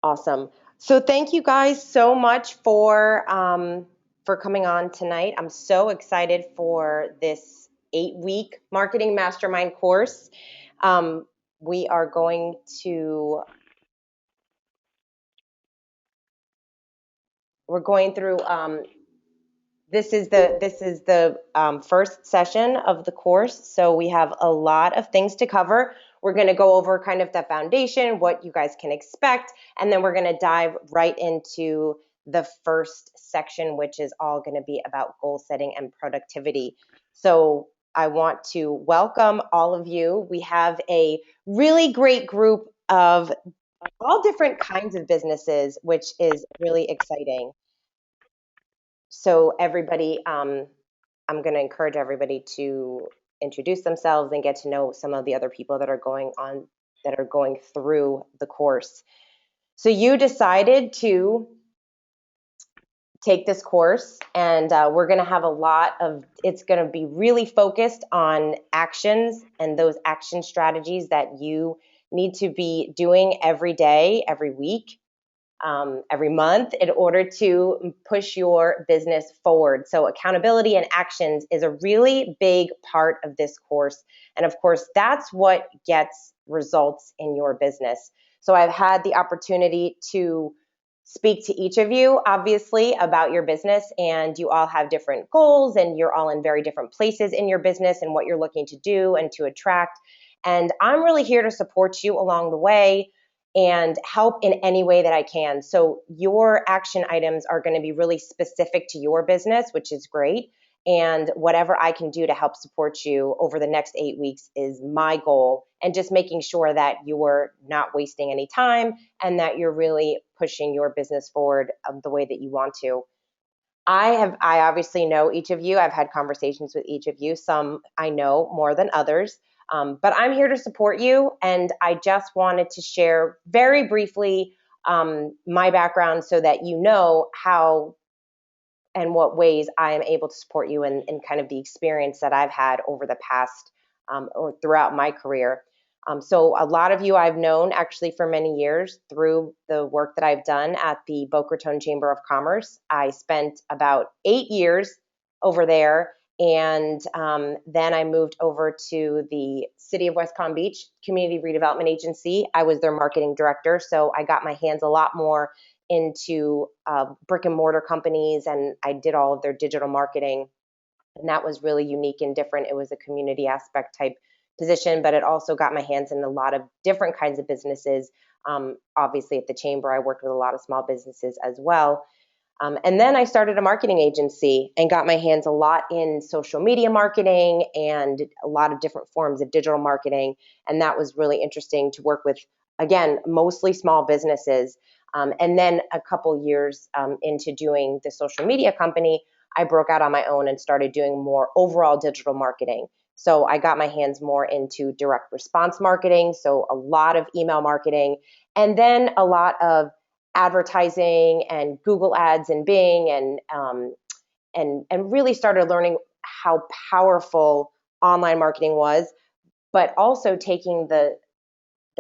Awesome. So thank you guys so much for coming on tonight. I'm so excited for this 8-week Marketing Mastermind course. Um, we are going to we're going through this is the first session of the course, so we have a lot of things to cover. We're going to go over kind of the foundation, what you guys can expect, and then we're going to dive right into the first section, which is all going to be about goal setting and productivity. So I want to welcome all of you. We have a really great group of all different kinds of businesses, which is really exciting. So everybody, I'm going to encourage everybody to introduce themselves and get to know some of the other people that are going through the course. So you decided to take this course, and we're going to have it's going to be really focused on actions and those action strategies that you need to be doing every day, every week, every month in order to push your business forward. So accountability and actions is a really big part of this course. And of course, that's what gets results in your business. So I've had the opportunity to speak to each of you, obviously, about your business, and you all have different goals, and you're all in very different places in your business and what you're looking to do and to attract. And I'm really here to support you along the way and help in any way that I can. So your action items are going to be really specific to your business, which is great. And whatever I can do to help support you over the next 8 weeks is my goal. And just making sure that you're not wasting any time and that you're really pushing your business forward the way that you want to. I obviously know each of you. I've had conversations with each of you. Some I know more than others. But I'm here to support you, and I just wanted to share very briefly my background so that you know how and what ways I am able to support you in kind of the experience that I've had over the past or throughout my career. So a lot of you I've known actually for many years through the work that I've done at the Boca Raton Chamber of Commerce. I spent about 8 years over there, and then I moved over to the City of West Palm Beach Community Redevelopment Agency. I was their marketing director, so I got my hands a lot more into brick and mortar companies, and I did all of their digital marketing. And that was really unique and different. It was a community aspect type position, but it also got my hands in a lot of different kinds of businesses. Obviously, at the chamber, I worked with a lot of small businesses as well. And then I started a marketing agency and got my hands a lot in social media marketing and a lot of different forms of digital marketing. And that was really interesting to work with, again, mostly small businesses. And then a couple years into doing the social media company, I broke out on my own and started doing more overall digital marketing. So I got my hands more into direct response marketing, so a lot of email marketing, and then a lot of advertising and Google ads and Bing, and really started learning how powerful online marketing was, but also taking the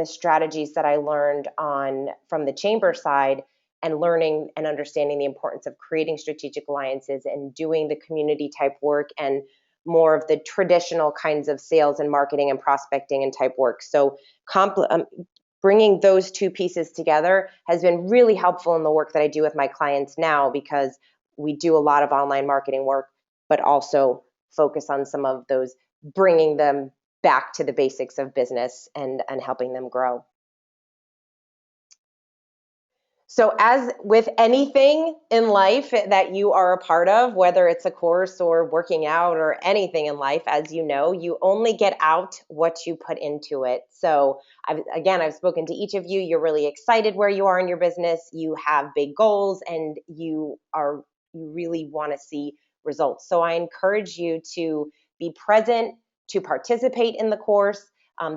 strategies that I learned on from the chamber side and learning and understanding the importance of creating strategic alliances and doing the community type work and more of the traditional kinds of sales and marketing and prospecting and type work. So bringing those two pieces together has been really helpful in the work that I do with my clients now, because we do a lot of online marketing work, but also focus on some of those, bringing them back to the basics of business and helping them grow. So as with anything in life that you are a part of, whether it's a course or working out or anything in life, as you know, you only get out what you put into it. So I've spoken to each of you. You're really excited where you are in your business. You have big goals and you really want to see results. So I encourage you to be present, to participate in the course.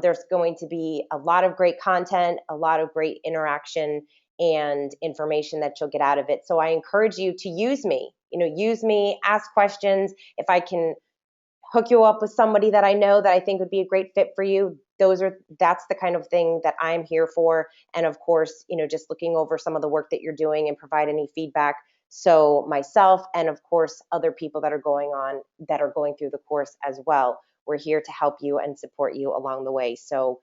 There's going to be a lot of great content, a lot of great interaction and information that you'll get out of it. So I encourage you to use me, ask questions. If I can hook you up with somebody that I know that I think would be a great fit for you, that's the kind of thing that I'm here for. And of course, just looking over some of the work that you're doing and provide any feedback. So myself and of course other people that are going through the course as well. We're here to help you and support you along the way. So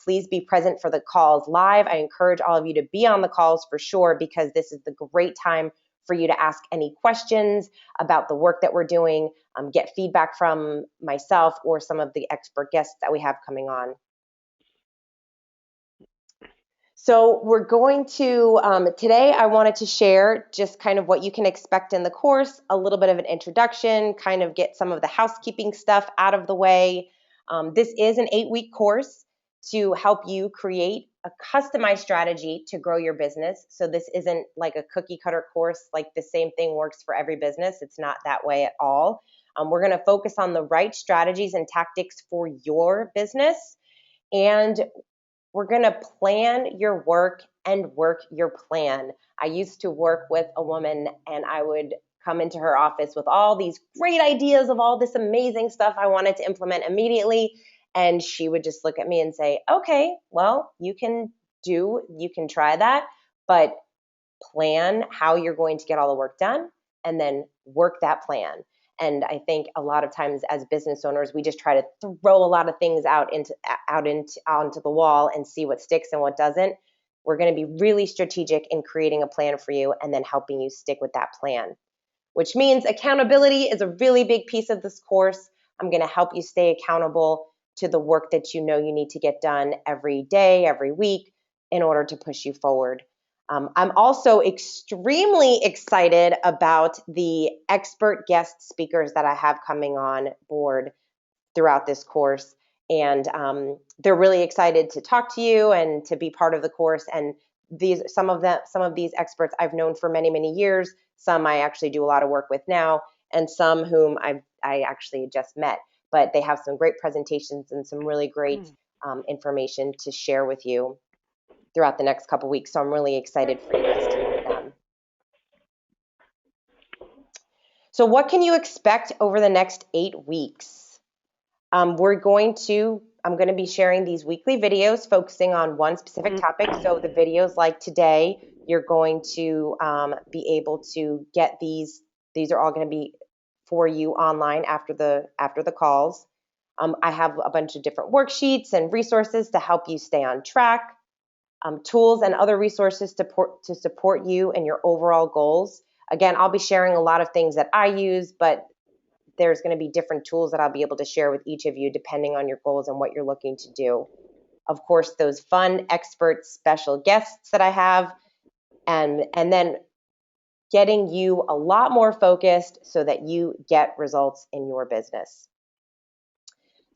please be present for the calls live. I encourage all of you to be on the calls for sure, because this is the great time for you to ask any questions about the work that we're doing, get feedback from myself or some of the expert guests that we have coming on. So we're going to, today I wanted to share just kind of what you can expect in the course, a little bit of an introduction, kind of get some of the housekeeping stuff out of the way. This is an 8-week course to help you create a customized strategy to grow your business. So this isn't like a cookie cutter course, like the same thing works for every business. It's not that way at all. We're going to focus on the right strategies and tactics for your business, and we're going to plan your work and work your plan. I used to work with a woman, and I would come into her office with all these great ideas of all this amazing stuff I wanted to implement immediately. And she would just look at me and say, okay, well, you can try that, but plan how you're going to get all the work done and then work that plan. And I think a lot of times as business owners, we just try to throw a lot of things onto the wall and see what sticks and what doesn't. We're going to be really strategic in creating a plan for you and then helping you stick with that plan, which means accountability is a really big piece of this course. I'm going to help you stay accountable to the work that you need to get done every day, every week, in order to push you forward. I'm also extremely excited about the expert guest speakers that I have coming on board throughout this course. And they're really excited to talk to you and to be part of the course. And some of these experts I've known for many, many years. Some I actually do a lot of work with now, and some whom I actually just met. But they have some great presentations and some really great information to share with you throughout the next couple weeks. So I'm really excited for you guys to meet them. So what can you expect over the next 8 weeks? I'm going to be sharing these weekly videos focusing on one specific topic. So the videos like today, you're going to be able to get these. These are all going to be for you online after the calls. I have a bunch of different worksheets and resources to help you stay on track. Tools and other resources to support you and your overall goals. Again, I'll be sharing a lot of things that I use, but there's going to be different tools that I'll be able to share with each of you depending on your goals and what you're looking to do. Of course, those fun expert special guests that I have, and then getting you a lot more focused so that you get results in your business.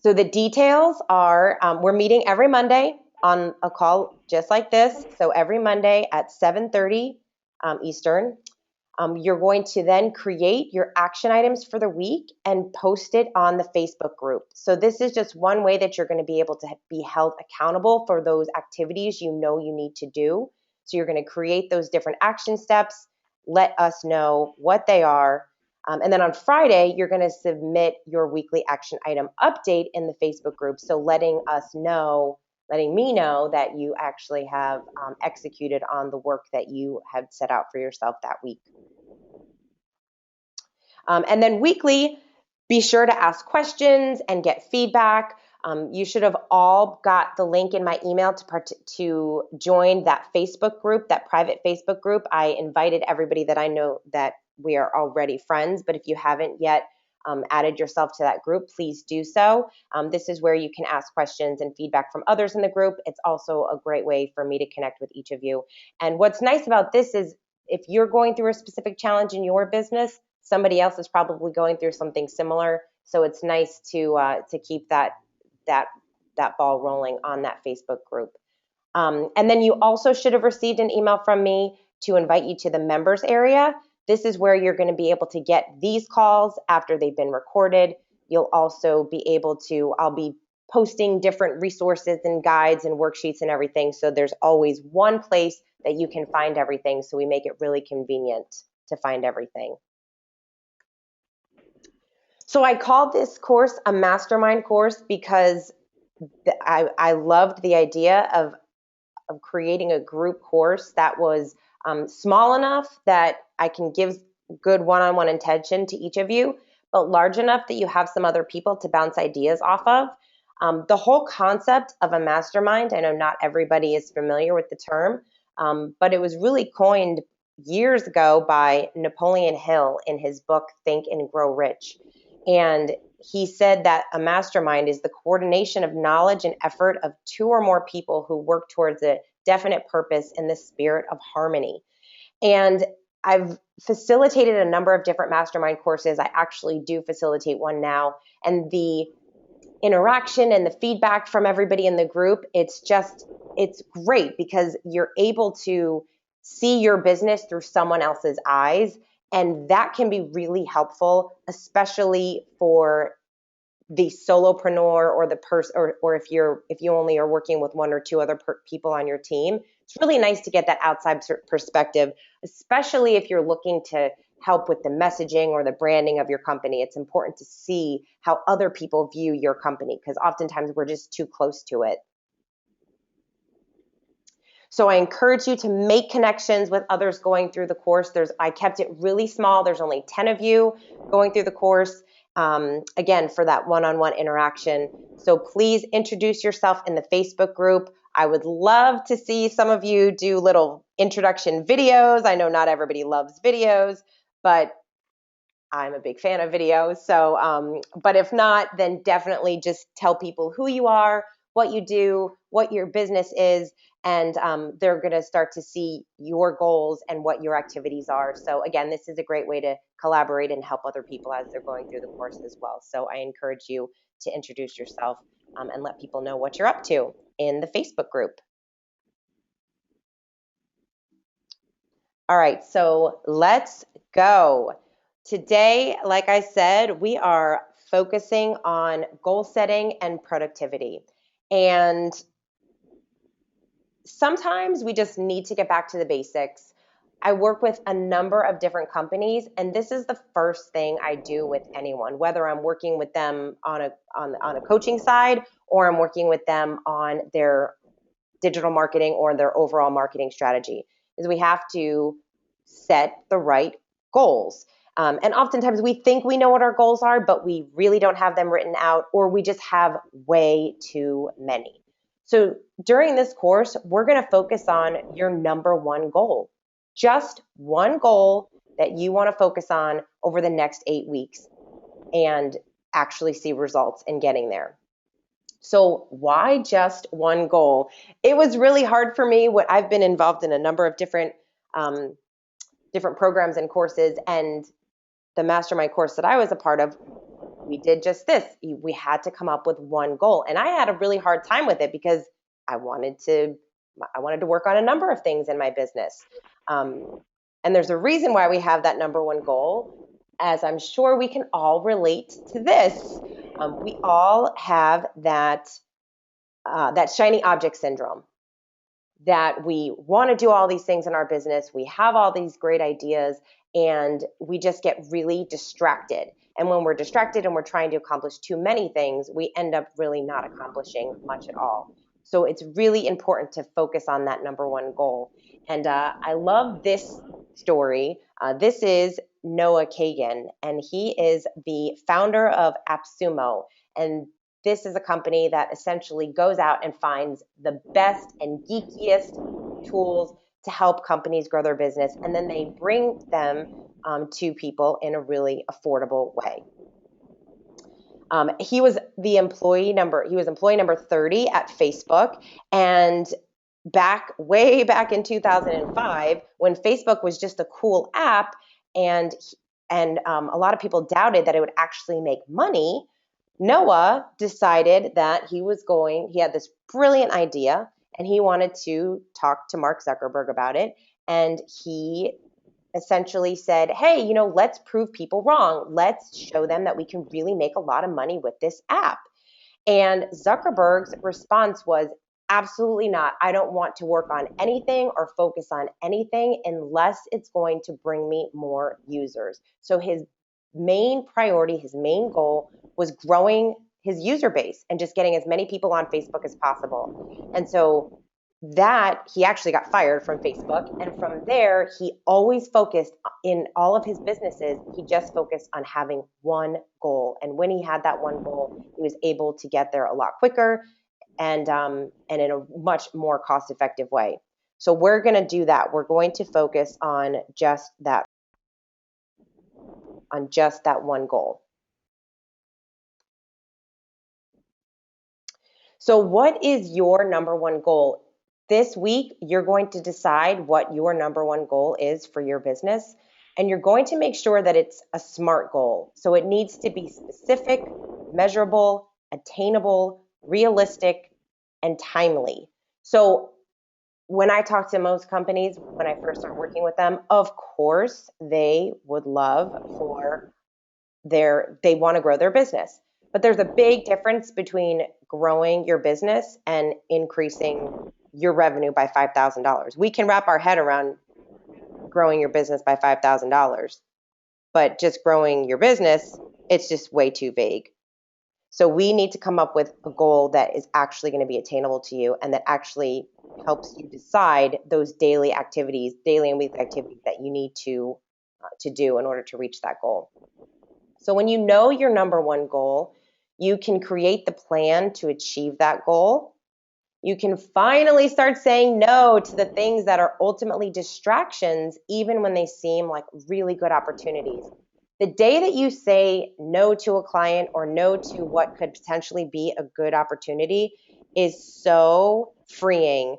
So the details are, we're meeting every Monday on a call just like this. So every Monday at 7:30 Eastern. You're going to then create your action items for the week and post it on the Facebook group. So this is just one way that you're going to be able to be held accountable for those activities you need to do. So you're going to create those different action steps, let us know what they are. And then on Friday, you're going to submit your weekly action item update in the Facebook group. So letting me know that you actually have executed on the work that you had set out for yourself that week. And then weekly, be sure to ask questions and get feedback. You should have all got the link in my email to join that Facebook group, that private Facebook group. I invited everybody that I know that we are already friends, but if you haven't yet added yourself to that group, please do so. This is where you can ask questions and feedback from others in the group. It's also a great way for me to connect with each of you. And what's nice about this is if you're going through a specific challenge in your business, somebody else is probably going through something similar. So it's nice to keep that ball rolling on that Facebook group. And then you also should have received an email from me to invite you to the members area. This is where you're going to be able to get these calls after they've been recorded. You'll also be able to, I'll be posting different resources and guides and worksheets and everything. So there's always one place that you can find everything. So we make it really convenient to find everything. So I called this course a mastermind course because I loved the idea of creating a group course that was small enough that I can give good one-on-one attention to each of you, but large enough that you have some other people to bounce ideas off of. The whole concept of a mastermind, I know not everybody is familiar with the term, but it was really coined years ago by Napoleon Hill in his book, Think and Grow Rich. And he said that a mastermind is the coordination of knowledge and effort of two or more people who work towards a definite purpose in the spirit of harmony. And I've facilitated a number of different mastermind courses. I actually do facilitate one now. And the interaction and the feedback from everybody in the group, it's great because you're able to see your business through someone else's eyes. And that can be really helpful, especially for the solopreneur or the person, or if you only are working with one or two other people on your team. It's really nice to get that outside perspective, especially if you're looking to help with the messaging or the branding of your company. It's important to see how other people view your company because oftentimes we're just too close to it. So I encourage you to make connections with others going through the course. I kept it really small. There's only 10 of you going through the course, again, for that one-on-one interaction. So please introduce yourself in the Facebook group. I would love to see some of you do little introduction videos. I know not everybody loves videos, but I'm a big fan of videos. So, but if not, then definitely just tell people who you are, what you do, what your business is, and they're going to start to see your goals and what your activities are. So again, this is a great way to collaborate and help other people as they're going through the course as well. So I encourage you to introduce yourself and let people know what you're up to in the Facebook group. All right, so let's go. Today, like I said, we are focusing on goal setting and productivity. And sometimes we just need to get back to the basics. I work with a number of different companies, and this is the first thing I do with anyone, whether I'm working with them on a coaching side or I'm working with them on their digital marketing or their overall marketing strategy, is we have to set the right goals. And oftentimes we think we know what our goals are, but we really don't have them written out, or we just have way too many. So during this course, we're going to focus on your number one goal. Just one goal that you want to focus on over the next 8 weeks and actually see results in getting there. So why just one goal? It was really hard for me. I've been involved in a number of different programs and courses, and the mastermind course that I was a part of, we did just this. We had to come up with one goal, and I had a really hard time with it because I wanted to work on a number of things in my business. And there's a reason why we have that number one goal, as I'm sure we can all relate to this. We all have that shiny object syndrome, that we want to do all these things in our business. We have all these great ideas, and we just get really distracted. And when we're distracted and we're trying to accomplish too many things, we end up really not accomplishing much at all. So it's really important to focus on that number one goal. And I love this story. This is Noah Kagan, and he is the founder of AppSumo. And this is a company that essentially goes out and finds the best and geekiest tools to help companies grow their business, and then they bring them to people in a really affordable way. He was employee number 30 at Facebook, and way back in 2005, when Facebook was just a cool app, and a lot of people doubted that it would actually make money, Noah decided that he had this brilliant idea, and he wanted to talk to Mark Zuckerberg about it. And he essentially said, hey, let's prove people wrong. Let's show them that we can really make a lot of money with this app. And Zuckerberg's response was, absolutely not. I don't want to work on anything or focus on anything unless it's going to bring me more users. So his main priority, his main goal was growing his user base and just getting as many people on Facebook as possible. And so that he actually got fired from Facebook. And from there, he always focused in all of his businesses, he just focused on having one goal. And when he had that one goal, he was able to get there a lot quicker and in a much more cost-effective way. So we're going to do that. We're going to focus on just that one goal. So what is your number one goal? This week, you're going to decide what your number one goal is for your business, and you're going to make sure that it's a SMART goal. So it needs to be specific, measurable, attainable, realistic, and timely. So when I talk to most companies, when I first start working with them, of course, they would love for they want to grow their business. But there's a big difference between growing your business and increasing your revenue by $5,000. We can wrap our head around growing your business by $5,000, but just growing your business, it's just way too vague. So we need to come up with a goal that is actually going to be attainable to you and that actually helps you decide those daily and weekly activities that you need to do in order to reach that goal. So when you know your number one goal, you can create the plan to achieve that goal. You can finally start saying no to the things that are ultimately distractions, even when they seem like really good opportunities. The day that you say no to a client or no to what could potentially be a good opportunity is so freeing,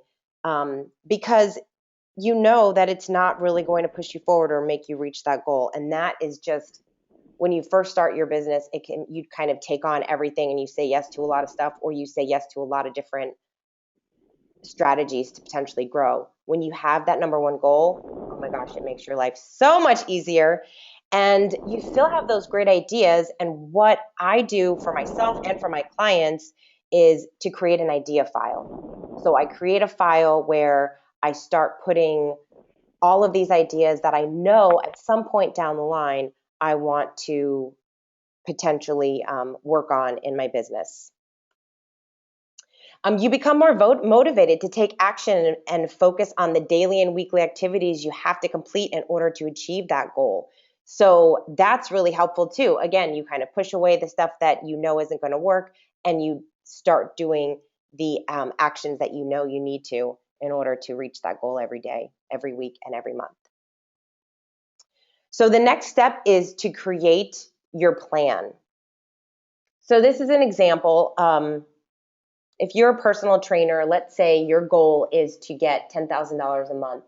because you know that it's not really going to push you forward or make you reach that goal. And that is just, when you first start your business, you kind of take on everything and you say yes to a lot of stuff, or you say yes to a lot of different strategies to potentially grow. When you have that number one goal, oh my gosh, it makes your life so much easier. And you still have those great ideas. And what I do for myself and for my clients is to create an idea file. So I create a file where I start putting all of these ideas that I know at some point down the line I want to potentially work on in my business. You become more motivated to take action and focus on the daily and weekly activities you have to complete in order to achieve that goal. So that's really helpful too. Again, you kind of push away the stuff that you know isn't going to work, and you start doing the actions that you know you need to in order to reach that goal every day, every week, and every month. So the next step is to create your plan. So this is an example. If you're a personal trainer, let's say your goal is to get $10,000 a month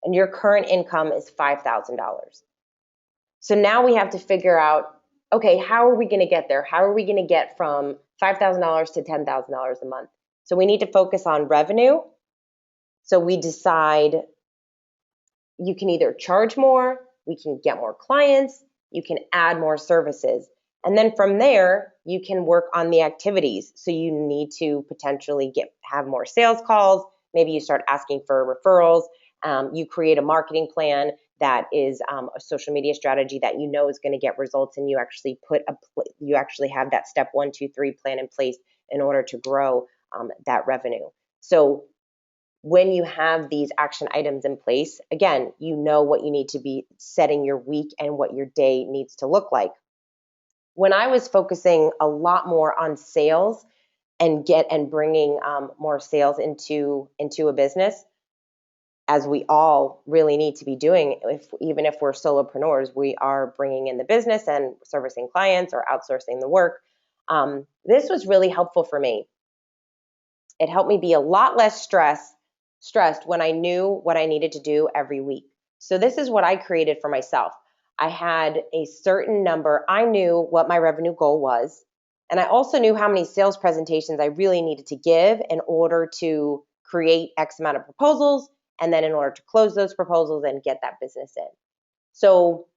and your current income is $5,000. So now we have to figure out, okay, how are we going to get there? How are we going to get from $5,000 to $10,000 a month? So we need to focus on revenue. So we decide you can either charge more, we can get more clients, you can add more services. And then from there, you can work on the activities. So you need to potentially have more sales calls. Maybe you start asking for referrals. You create a marketing plan that is a social media strategy that you know is going to get results, and you actually have that step 1, 2, 3 plan in place in order to grow that revenue. So when you have these action items in place, again, you know what you need to be setting your week and what your day needs to look like. When I was focusing a lot more on sales and bringing more sales into a business, as we all really need to be doing, even if we're solopreneurs, we are bringing in the business and servicing clients or outsourcing the work. This was really helpful for me. It helped me be a lot less stressed when I knew what I needed to do every week. So this is what I created for myself. I had a certain number. I knew what my revenue goal was, and I also knew how many sales presentations I really needed to give in order to create X amount of proposals, and then in order to close those proposals and get that business in. So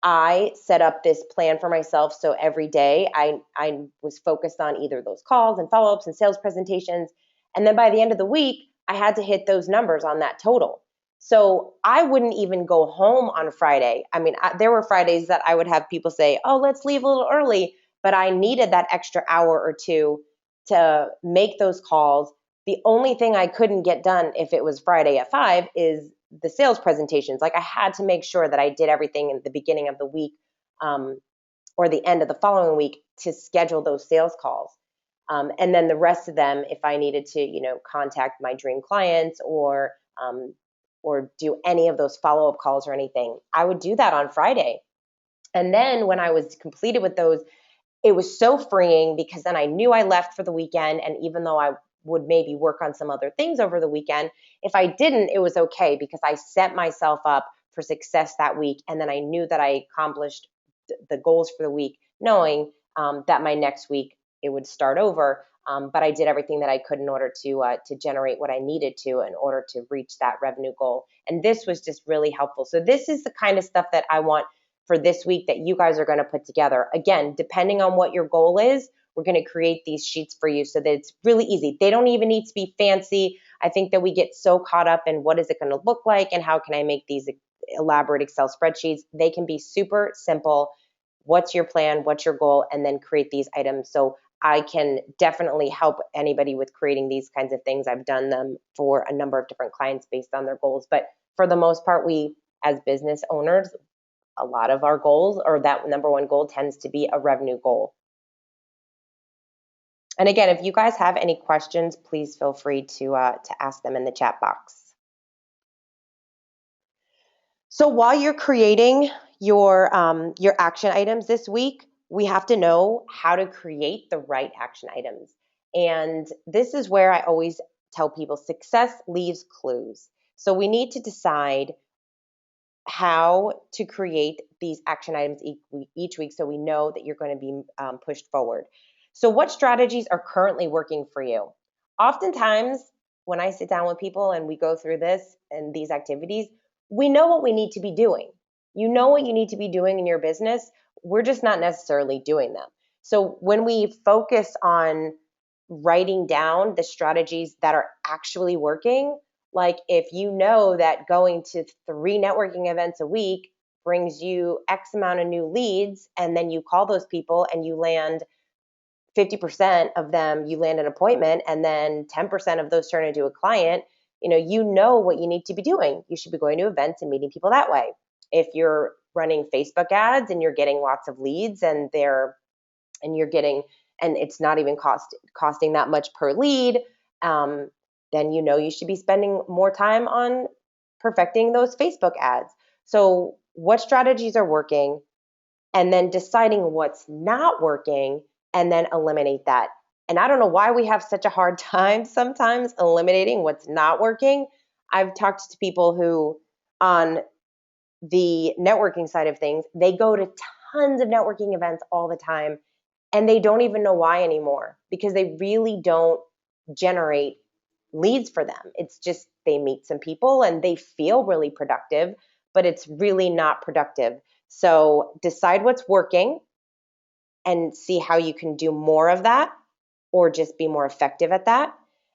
I set up this plan for myself. So every day I was focused on either those calls and follow-ups and sales presentations. And then by the end of the week, I had to hit those numbers on that total. So I wouldn't even go home on Friday. I mean, there were Fridays that I would have people say, oh, let's leave a little early. but I needed that extra hour or two to make those calls. The only thing I couldn't get done if it was Friday at 5 is the sales presentations. Like I had to make sure that I did everything at the beginning of the week or the end of the following week to schedule those sales calls. And then the rest of them, if I needed to, contact my dream clients or do any of those follow-up calls or anything, I would do that on Friday. And then when I was completed with those, it was so freeing because then I knew I left for the weekend. And even though I would maybe work on some other things over the weekend, if I didn't, it was okay because I set myself up for success that week. And then I knew that I accomplished the goals for the week, knowing that my next week it would start over. But I did everything that I could in order to generate what I needed to in order to reach that revenue goal. And this was just really helpful. So this is the kind of stuff that I want for this week that you guys are going to put together. Again, depending on what your goal is, we're going to create these sheets for you so that it's really easy. They don't even need to be fancy. I think that we get so caught up in what is it going to look like and how can I make these elaborate Excel spreadsheets. They can be super simple. What's your plan? What's your goal? And then create these items. So I can definitely help anybody with creating these kinds of things. I've done them for a number of different clients based on their goals. But for the most part, we as business owners, a lot of our goals, or that number one goal, tends to be a revenue goal. And again, if you guys have any questions, please feel free to ask them in the chat box. So while you're creating your action items this week, we have to know how to create the right action items. And this is where I always tell people success leaves clues. So we need to decide how to create these action items each week so we know that you're going to be pushed forward. So what strategies are currently working for you? Oftentimes, when I sit down with people and we go through this and these activities, we know what we need to be doing. You know what you need to be doing in your business. We're just not necessarily doing them. So when we focus on writing down the strategies that are actually working, like if you know that going to 3 networking events a week brings you X amount of new leads, and then you call those people and you land 50% of them, you land an appointment, and then 10% of those turn into a client, you know what you need to be doing. You should be going to events and meeting people that way. If you're running Facebook ads and you're getting lots of leads and it's not even costing that much per lead, then you should be spending more time on perfecting those Facebook ads. So what strategies are working, and then deciding what's not working, and then eliminate that. And I don't know why we have such a hard time sometimes eliminating what's not working. I've talked to people who, on the networking side of things, they go to tons of networking events all the time, and they don't even know why anymore because they really don't generate leads for them. It's just they meet some people and they feel really productive, but it's really not productive. So decide what's working and see how you can do more of that or just be more effective at that.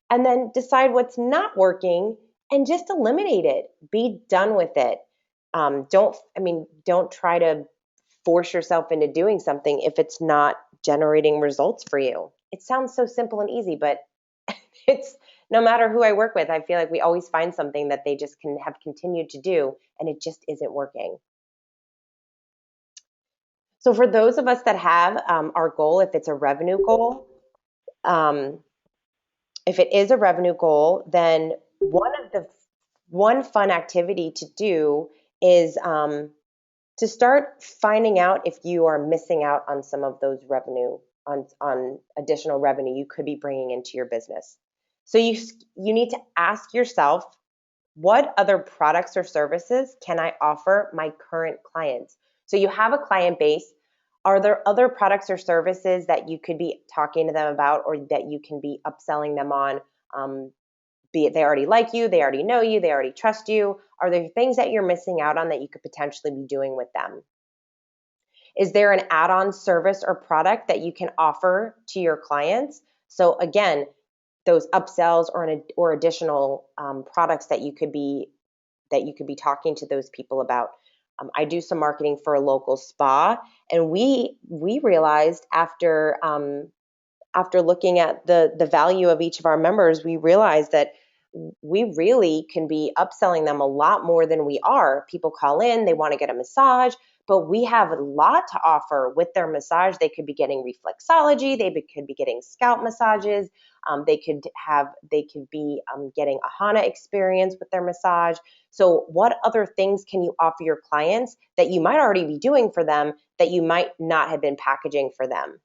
And then decide what's not working and just eliminate it. Be done with it. Don't try to force yourself into doing something if it's not generating results for you. It sounds so simple and easy, but it's no matter who I work with, I feel like we always find something that they just have continued to do and it just isn't working. So for those of us that have our goal, if it's a revenue goal, if it is a revenue goal, then one fun activity to do is to start finding out if you are missing out on some of those revenue, on additional revenue you could be bringing into your business. So you need to ask yourself, what other products or services can I offer my current clients? So you have a client base. Are there other products or services that you could be talking to them about or that you can be upselling them on? Be it they already like you, they already know you, they already trust you. Are there things that you're missing out on that you could potentially be doing with them? Is there an add-on service or product that you can offer to your clients? So again, those upsells or additional products that you could be talking to those people about. I do some marketing for a local spa, and we realized after looking at the value of each of our members, we realized that we really can be upselling them a lot more than we are. People call in, they want to get a massage, but we have a lot to offer with their massage. They could be getting reflexology, could be getting scalp massages, they could be getting a Hana experience with their massage. So what other things can you offer your clients that you might already be doing for them that you might not have been packaging for them?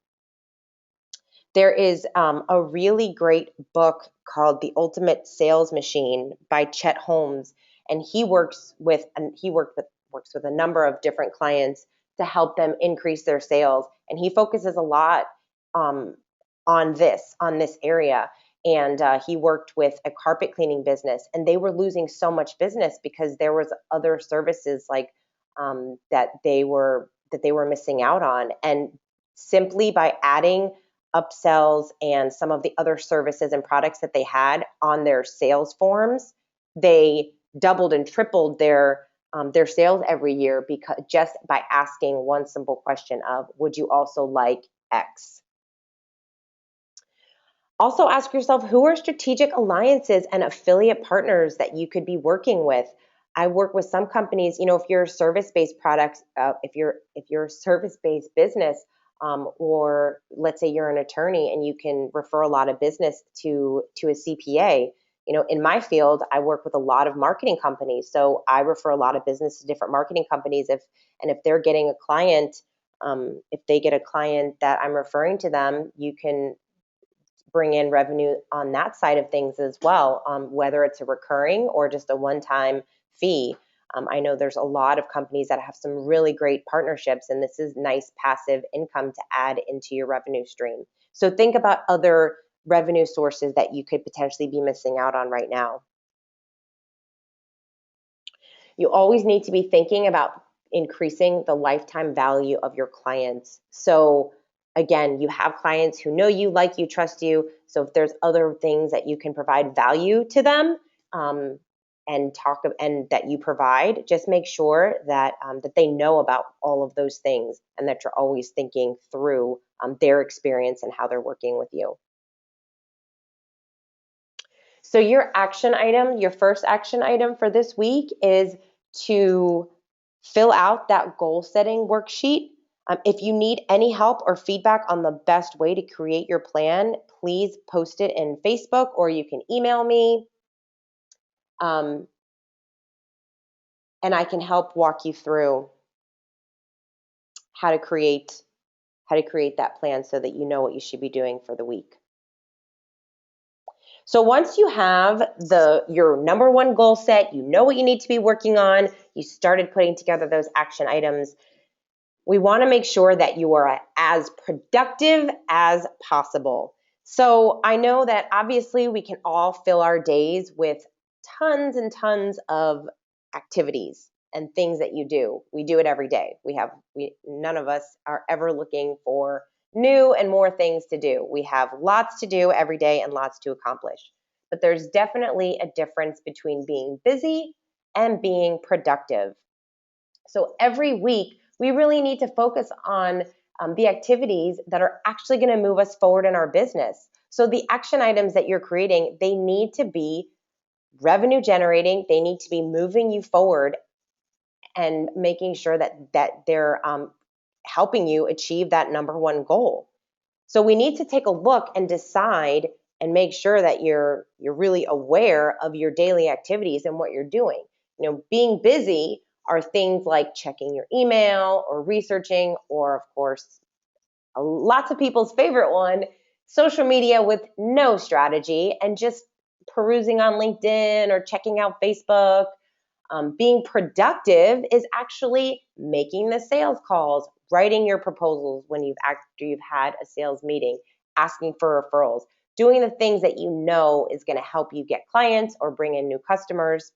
There is a really great book called The Ultimate Sales Machine by Chet Holmes, and works with a number of different clients to help them increase their sales. And he focuses a lot um, on this area. And he worked with a carpet cleaning business, and they were losing so much business because there was other services like that they were missing out on. And simply by adding upsells and some of the other services and products that they had on their sales forms, they doubled and tripled their sales every year, because just by asking one simple question of, would you also like X? Also ask yourself, who are strategic alliances and affiliate partners that you could be working with? I work with some companies, if you're service-based products, if you're a service-based business, or let's say you're an attorney and you can refer a lot of business to a CPA. In my field, I work with a lot of marketing companies, so I refer a lot of business to different marketing companies. If they're getting a client, if they get a client that I'm referring to them, you can bring in revenue on that side of things as well, whether it's a recurring or just a one-time fee. I know there's a lot of companies that have some really great partnerships, and this is nice passive income to add into your revenue stream. So think about other revenue sources that you could potentially be missing out on right now. You always need to be thinking about increasing the lifetime value of your clients. So again, you have clients who know you, like you, trust you. So if there's other things that you can provide value to them, and that you provide, just make sure that that they know about all of those things, and that you're always thinking through their experience and how they're working with you. So your first action item for this week is to fill out that goal setting worksheet. If you need any help or feedback on the best way to create your plan, please post it in Facebook, or you can email me. And I can help walk you through how to create that plan so that you know what you should be doing for the week. So once you have your number one goal set, you know what you need to be working on, you started putting together those action items, we want to make sure that you are as productive as possible. So I know that obviously we can all fill our days with tons and tons of activities and things that you do. We do it every day. None of us are ever looking for new and more things to do. We have lots to do every day and lots to accomplish. But there's definitely a difference between being busy and being productive. So every week, we really need to focus on the activities that are actually going to move us forward in our business. So the action items that you're creating, they need to be revenue generating. They need to be moving you forward and making sure that they're helping you achieve that number one goal. So we need to take a look and decide and make sure that you're really aware of your daily activities and what you're doing. Being busy are things like checking your email or researching, or of course, lots of people's favorite one, social media with no strategy and just perusing on LinkedIn or checking out Facebook. Being productive is actually making the sales calls, writing your proposals after you've had a sales meeting, asking for referrals, doing the things that you know is going to help you get clients or bring in new customers.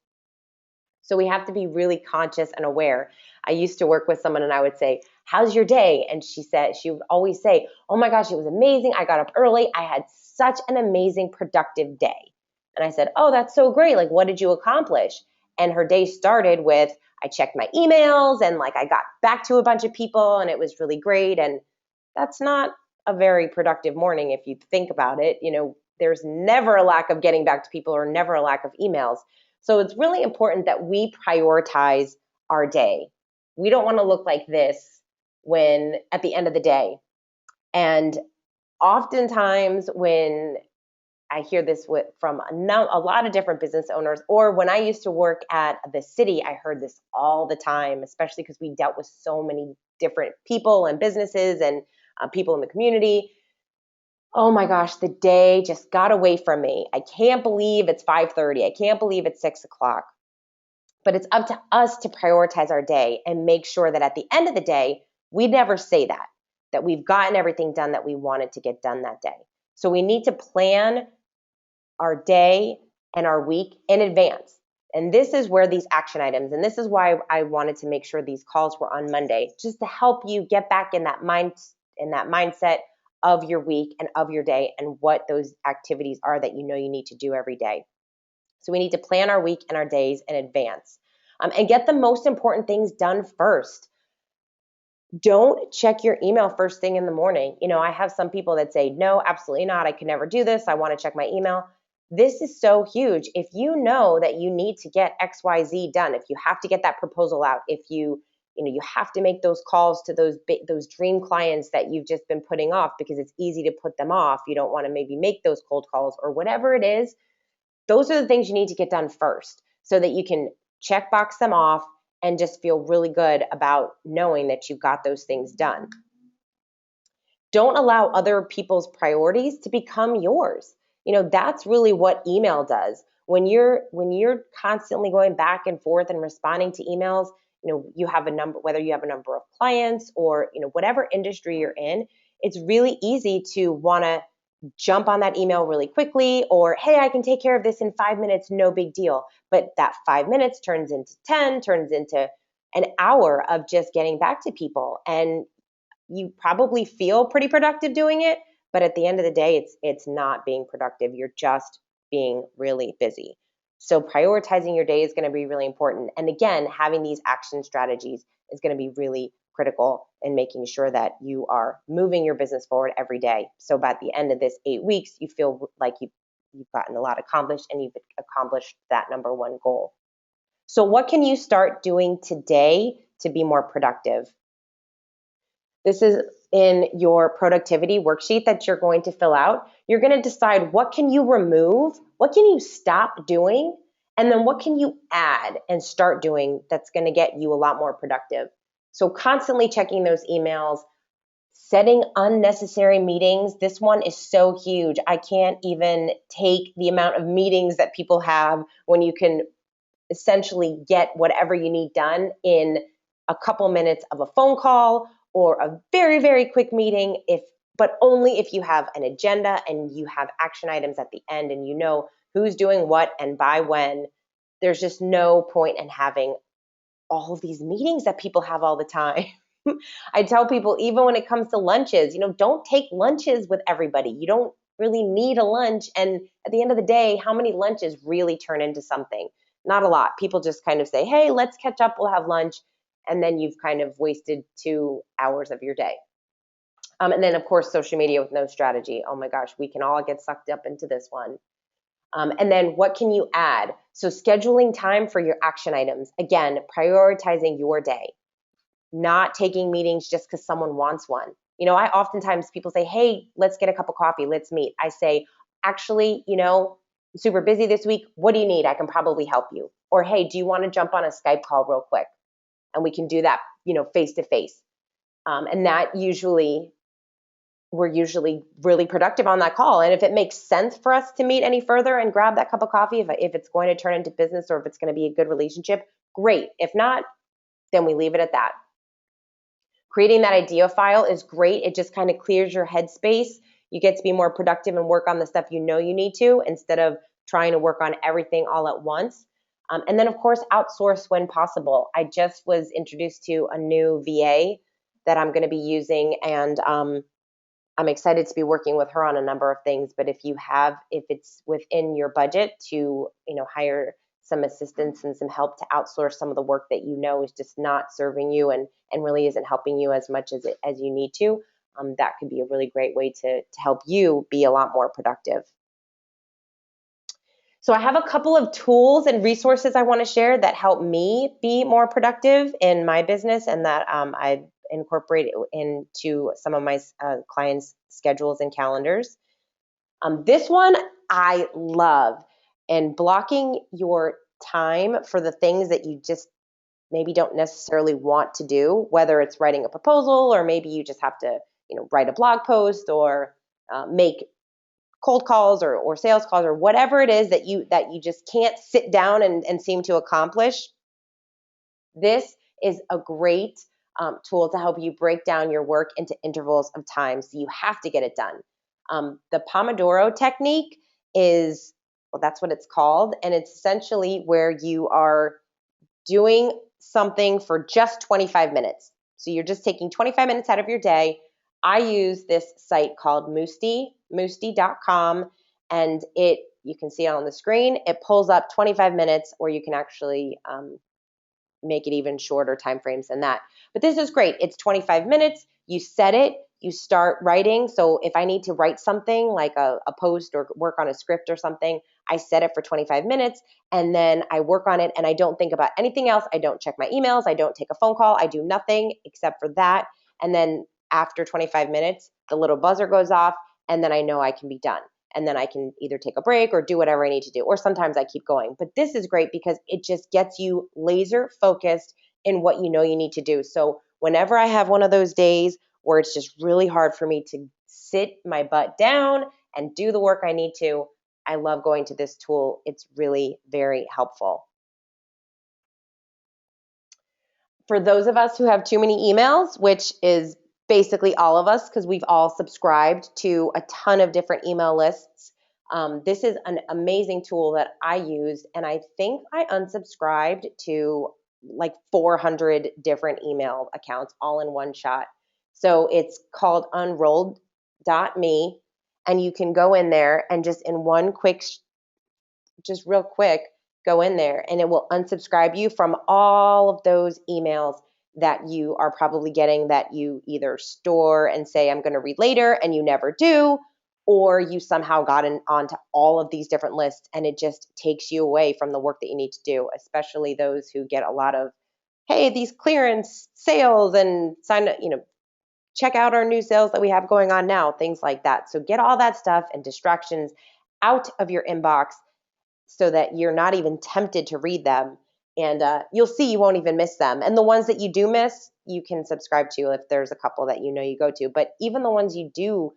So we have to be really conscious and aware. I used to work with someone and I would say, "How's your day?" And she would always say, "Oh my gosh, it was amazing. I got up early. I had such an amazing productive day." And I said, "Oh, that's so great. Like, what did you accomplish?" And her day started with, I checked my emails and like I got back to a bunch of people and it was really great. And that's not a very productive morning if you think about it. There's never a lack of getting back to people or never a lack of emails. So it's really important that we prioritize our day. We don't want to look like this when at the end of the day. And oftentimes when I hear this from a lot of different business owners, or when I used to work at the city, I heard this all the time, especially because we dealt with so many different people and businesses and people in the community. Oh my gosh, the day just got away from me. I can't believe it's 5:30. I can't believe it's 6 o'clock. But it's up to us to prioritize our day and make sure that at the end of the day, we never say that we've gotten everything done that we wanted to get done that day. So we need to plan our day and our week in advance. And this is where these action items, and this is why I wanted to make sure these calls were on Monday, just to help you get back in that mindset of your week and of your day and what those activities are that you need to do every day. So we need to plan our week and our days in advance, and get the most important things done first. Don't check your email first thing in the morning. I have some people that say, no, absolutely not. I can never do this. I want to check my email. This is so huge. If you know that you need to get XYZ done, if you have to get that proposal out, if you have to make those calls to those dream clients that you've just been putting off because it's easy to put them off, you don't want to maybe make those cold calls or whatever it is, those are the things you need to get done first so that you can check box them off and just feel really good about knowing that you got those things done. Don't allow other people's priorities to become yours. That's really what email does. When you're constantly going back and forth and responding to emails, you have a number, whether you have a number of clients or, whatever industry you're in, it's really easy to want to jump on that email really quickly, or, hey, I can take care of this in 5 minutes, no big deal. But that 5 minutes turns into 10, turns into an hour of just getting back to people. And you probably feel pretty productive doing it, but at the end of the day, it's not being productive. You're just being really busy. So prioritizing your day is going to be really important. And again, having these action strategies is going to be really critical in making sure that you are moving your business forward every day. So by the end of this 8 weeks, you feel like you've gotten a lot accomplished and you've accomplished that number one goal. So what can you start doing today to be more productive? This is in your productivity worksheet that you're going to fill out. You're going to decide what can you remove, what can you stop doing, and then what can you add and start doing that's going to get you a lot more productive. So constantly checking those emails, setting unnecessary meetings. This one is so huge. I can't even take the amount of meetings that people have when you can essentially get whatever you need done in a couple minutes of a phone call or a very, very quick meeting, but only if you have an agenda and you have action items at the end and you know who's doing what and by when. There's just no point in having all of these meetings that people have all the time. I tell people, even when it comes to lunches, don't take lunches with everybody. You don't really need a lunch. And at the end of the day, how many lunches really turn into something? Not a lot. People just kind of say, hey, let's catch up, we'll have lunch. And then you've kind of wasted 2 hours of your day. And then, of course, social media with no strategy. Oh my gosh, we can all get sucked up into this one. And then what can you add? So scheduling time for your action items. Again, prioritizing your day. Not taking meetings just because someone wants one. I oftentimes people say, hey, let's get a cup of coffee, let's meet. I say, actually, I'm super busy this week. What do you need? I can probably help you. Or, hey, do you want to jump on a Skype call real quick? And we can do that, face to face. And that we're usually really productive on that call. And if it makes sense for us to meet any further and grab that cup of coffee, if it's going to turn into business or if it's going to be a good relationship, great. If not, then we leave it at that. Creating that idea file is great. It just kind of clears your headspace. You get to be more productive and work on the stuff you need to instead of trying to work on everything all at once. And then, of course, outsource when possible. I just was introduced to a new VA that I'm going to be using, and I'm excited to be working with her on a number of things. But if it's within your budget to hire some assistance and some help to outsource some of the work that you know is just not serving you and really isn't helping you as much as you need to, that could be a really great way to help you be a lot more productive. So I have a couple of tools and resources I want to share that help me be more productive in my business, and that I incorporate into some of my clients' schedules and calendars. This one I love, and blocking your time for the things that you just maybe don't necessarily want to do, whether it's writing a proposal, or maybe you just have to, write a blog post, or make cold calls or sales calls, or whatever it is that you just can't sit down and seem to accomplish. This is a great tool to help you break down your work into intervals of time so you have to get it done. The Pomodoro technique is, well, that's what it's called, and it's essentially where you are doing something for just 25 minutes. So you're just taking 25 minutes out of your day. I use this site called Moosty.com, and you can see it on the screen. It pulls up 25 minutes, or you can actually make it even shorter time frames than that. But this is great. It's 25 minutes. You set it. You start writing. So if I need to write something like a post or work on a script or something, I set it for 25 minutes, and then I work on it, and I don't think about anything else. I don't check my emails. I don't take a phone call. I do nothing except for that. And then after 25 minutes, the little buzzer goes off, and then I know I can be done. And then I can either take a break or do whatever I need to do. Or sometimes I keep going. But this is great because it just gets you laser focused in what you know you need to do. So whenever I have one of those days where it's just really hard for me to sit my butt down and do the work I need to, I love going to this tool. It's really very helpful. For those of us who have too many emails, which is basically all of us, because we've all subscribed to a ton of different email lists, this is an amazing tool that I used, and I think I unsubscribed to like 400 different email accounts all in one shot. So it's called unrolled.me, and you can go in there and just in one quick, just real quick, go in there, and it will unsubscribe you from all of those emails that you are probably getting that you either store and say, I'm going to read later, and you never do, or you somehow got onto all of these different lists, and it just takes you away from the work that you need to do, especially those who get a lot of, hey, these clearance sales, and sign up, check out our new sales that we have going on now, things like that. So get all that stuff and distractions out of your inbox so that you're not even tempted to read them. And you'll see you won't even miss them. And the ones that you do miss, you can subscribe to if there's a couple that you go to. But even the ones you do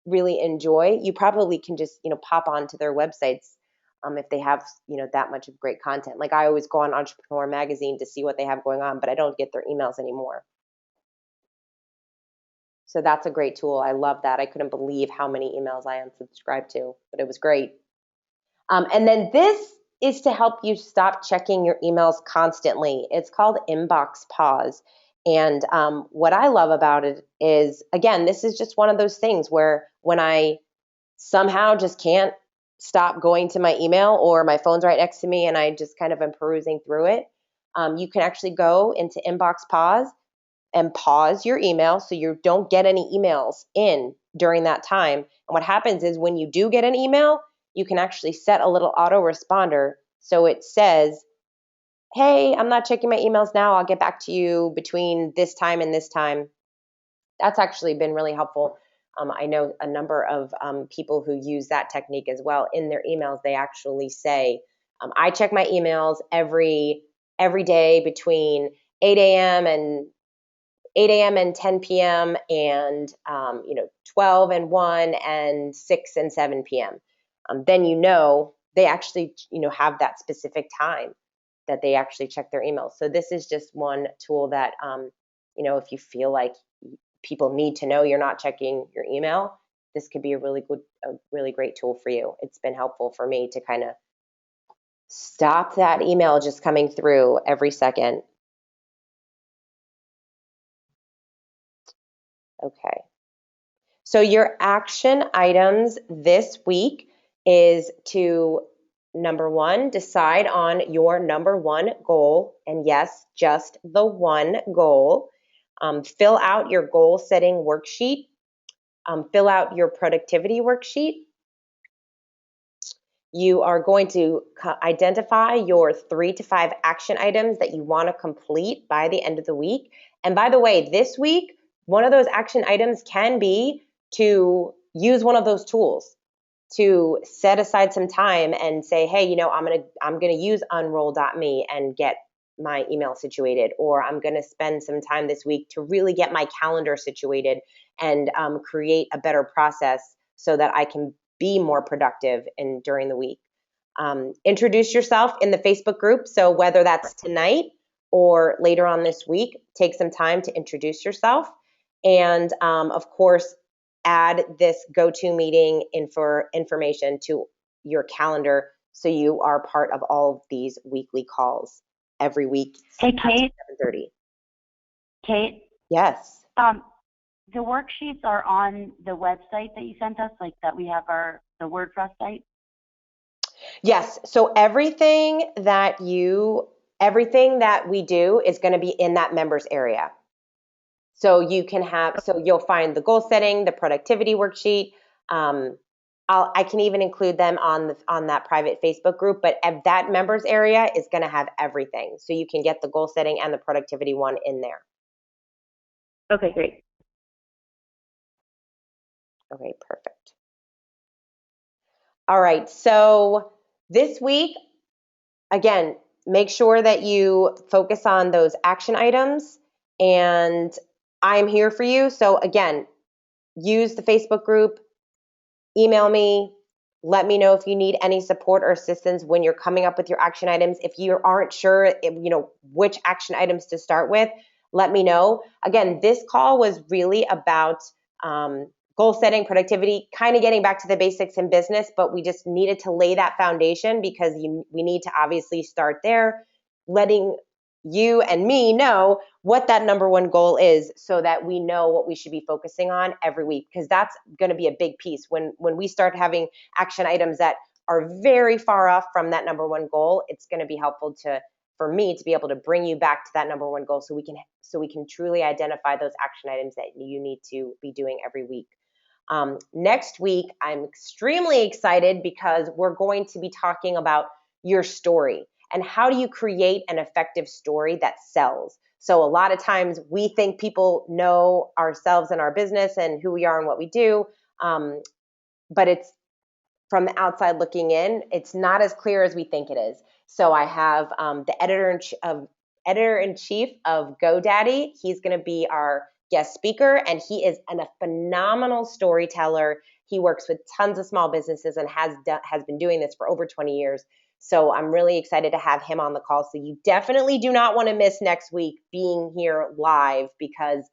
really enjoy, you probably can just, pop onto their websites if they have, that much of great content. Like I always go on Entrepreneur Magazine to see what they have going on, but I don't get their emails anymore. So that's a great tool. I love that. I couldn't believe how many emails I unsubscribed to, but it was great. And then this is to help you stop checking your emails constantly. It's called Inbox Pause. And what I love about it is, again, this is just one of those things where when I somehow just can't stop going to my email, or my phone's right next to me and I just kind of am perusing through it, you can actually go into Inbox Pause and pause your email so you don't get any emails in during that time. And what happens is when you do get an email, you can actually set a little autoresponder so it says, hey, I'm not checking my emails now. I'll get back to you between this time and this time. That's actually been really helpful. I know a number of people who use that technique as well. In their emails, they actually say, I check my emails every day between 8 a.m. and 10 p.m. and 12 and 1 and 6 and 7 p.m. Then they actually have that specific time that they actually check their emails. So this is just one tool that if you feel like people need to know you're not checking your email, this could be a really great tool for you. It's been helpful for me to kind of stop that email just coming through every second. Okay. So your action items this week is to number one, decide on your number one goal. And yes, just the one goal. Fill out your goal setting worksheet. Fill out your productivity worksheet. You are going to identify your 3 to 5 action items that you want to complete by the end of the week. And by the way, this week, one of those action items can be to use one of those tools, to set aside some time and say, hey, I'm gonna use unroll.me and get my email situated, or I'm gonna spend some time this week to really get my calendar situated and create a better process so that I can be more productive during the week. Introduce yourself in the Facebook group. So whether that's tonight or later on this week, take some time to introduce yourself. And of course, add this go-to meeting for information to your calendar so you are part of all of these weekly calls every week. Hey, Kate. 7:30. Kate? Yes. The worksheets are on the website that you sent us, like that we have the WordPress site? Yes. So everything that we do is going to be in that members area. So you'll find the goal setting, the productivity worksheet. I can even include them on that private Facebook group, but that members area is going to have everything. So you can get the goal setting and the productivity one in there. Okay, great. Okay, perfect. All right, so this week, again, make sure that you focus on those action items, and I'm here for you. So again, use the Facebook group, email me, let me know if you need any support or assistance when you're coming up with your action items. If you aren't sure, which action items to start with, let me know. Again, this call was really about goal setting, productivity, kind of getting back to the basics in business, but we just needed to lay that foundation because we need to obviously start there, letting you and me know what that number one goal is so that we know what we should be focusing on every week, because that's going to be a big piece. When we start having action items that are very far off from that number one goal, it's going to be helpful for me to be able to bring you back to that number one goal so we can truly identify those action items that you need to be doing every week. Next week, I'm extremely excited because we're going to be talking about your story and how do you create an effective story that sells. So a lot of times we think people know ourselves and our business and who we are and what we do, but it's from the outside looking in, it's not as clear as we think it is. So I have the editor-in-chief of GoDaddy. He's going to be our guest speaker, and he is a phenomenal storyteller. He works with tons of small businesses and has been doing this for over 20 years. So I'm really excited to have him on the call. So you definitely do not want to miss next week being here live because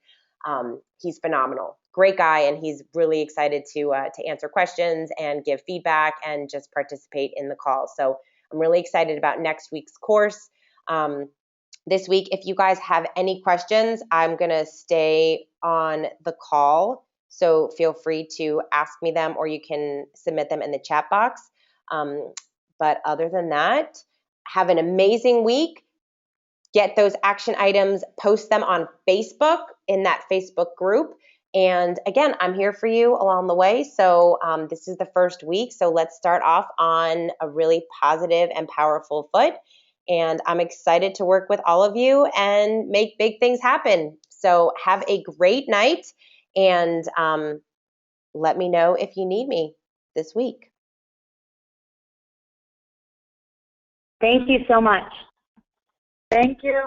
he's phenomenal. Great guy, and he's really excited to answer questions and give feedback and just participate in the call. So I'm really excited about next week's course. This week, if you guys have any questions, I'm going to stay on the call. So feel free to ask me them, or you can submit them in the chat box. But other than that, have an amazing week. Get those action items, post them on Facebook in that Facebook group. And again, I'm here for you along the way. So this is the first week. So let's start off on a really positive and powerful foot. And I'm excited to work with all of you and make big things happen. So have a great night, and let me know if you need me this week. Thank you so much. Thank you.